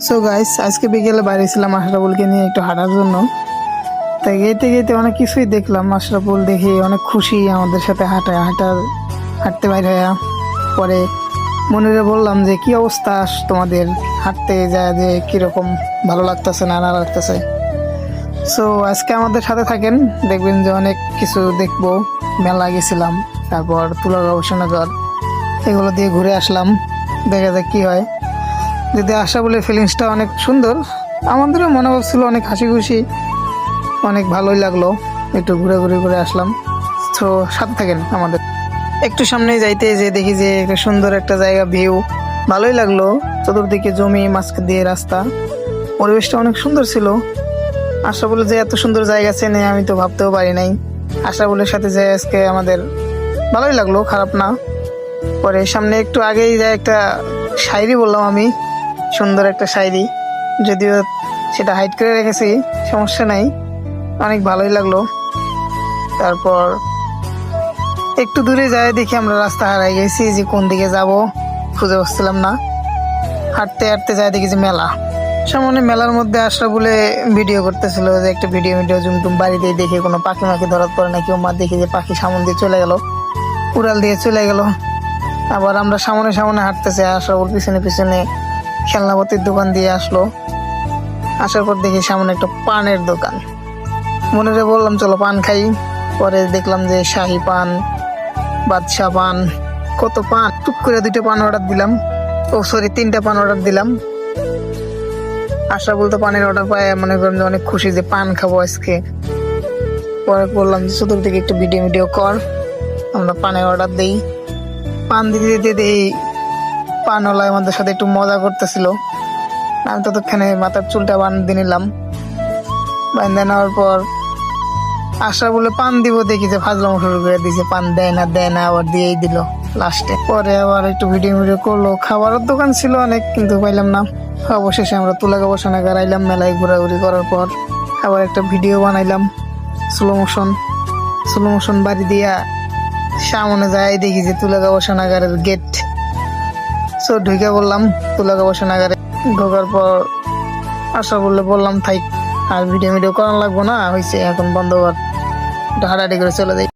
So guys, আজকে বিকেলে বাইরে ছিলাম আশরাফুলকে নিয়ে একটু হাঁটার জন্য। তাই গেতে গেতে অনেক কিছুই দেখলাম। আশরাফুল দেখে অনেক খুশি আমাদের সাথে হাঁটতে বাইরে হয়ে। পরে মনিরে বললাম যে কি অবস্থা তোমাদের, হাঁটতে যায় যে কিরকম ভালো লাগতেছে না না লাগতেছে। সো আজকে আমাদের সাথে থাকেন, দেখবেন যে অনেক কিছু দেখবো। মেলা গেছিলাম, তারপর তুলা গবেষণাগার, এগুলো দিয়ে ঘুরে আসলাম। দেখা যাক কি হয়। যদি আশরাফুলের ফিলিংসটা অনেক সুন্দর, আমাদেরও মনোভাব ছিল অনেক হাসি খুশি, অনেক ভালোই লাগলো। একটু ঘুরে ঘুরে ঘুরে আসলাম। তো সাথে থাকেন আমাদের। একটু সামনে যাইতে যে দেখি যে একটা সুন্দর একটা জায়গা, ভিউ ভালোই লাগলো। চতুর্দিকে জমি, মাঝখান দিয়ে রাস্তা, পরিবেশটা অনেক সুন্দর ছিল। আশরাফুলের যে এত সুন্দর জায়গা চেনে আমি তো ভাবতেও পারি নাই। আশরাফুলের সাথে যে আজকে আমাদের ভালোই লাগলো, খারাপ না। পরে সামনে একটু আগেই যায় একটা শায়রি বললাম আমি, সুন্দর একটা শায়রি, যদিও সেটা হাইড করে রেখেছি, সমস্যা নাই, অনেক ভালোই লাগলো। তারপর একটু দূরে যায় দেখি আমরা রাস্তা হারাই গেছি, যে কোন দিকে যাব খুঁজে পাচ্ছিলাম না। হাঁটতে হাঁটতে যায় দেখি যে মেলা। সামনে মেলার মধ্যে আশরাফুলে ভিডিও করতেছিল, যে একটা ভিডিও জুমটুম বাড়িতে দেখে কোনো পাখি মাখি ধরাত পড়ে নাকি, মা দেখি যে পাখি সামনে দিয়ে চলে গেল, উড়াল দিয়ে চলে গেল। আবার আমরা সামনে সামনে হাঁটতেছি, আশরাফুল পিছনে পিছনে খেলনাপাতির দোকান দিয়ে আসলো। আসার পর দেখি সামনে একটা পানের দোকান। মনিরে বললাম চলো পান খাই। পরে দেখলাম যে শাহি পান, বাদশা পান, কত পান। টুক করে 2টা পান অর্ডার দিলাম, 3টা পান অর্ডার দিলাম। আশরাফুল তো পানের অর্ডার পায় মনে করেন যে অনেক খুশি যে পান খাবো আজকে। পরে বললাম যে চতুর্দিকে একটু ভিডিও কর, আমরা পানের অর্ডার দিই। পান দিতে দিতে দিই পানওয়ালা আমাদের সাথে একটু মজা করতেছিল। আমি ততক্ষণে মাথার চুলটা বাঁধতে নিলাম। বাঁধতে নেওয়ার পর আশরাফুলে পান দিব দেখি যে ফাজলামো শুরু করে দিয়েছে, পান দেয় না আবার দিয়েই দিল লাস্টে। পরে আবার একটু ভিডিও করলো। খাবারের দোকান ছিল অনেক, কিন্তু পাইলাম না। অবশেষে আমরা তুলা গবেষণাগার আইলাম। মেলায় ঘোরাঘুরি করার পর আবার একটা ভিডিও বানাইলাম, স্লো মোশন বাড়ি দিয়া সামনে যাই দেখি যে তুলা গবেষণাগারের গেট। সো ঢুকে বললাম তুলা গবেষণাগারে। ঢোকার পর আশরাফুলকে বললাম থাইক, আর ভিডিও করানো লাগবো না, হয়েছে এখন বন্ধ কর, হাঁটাহাঁটি করে চলে যাই।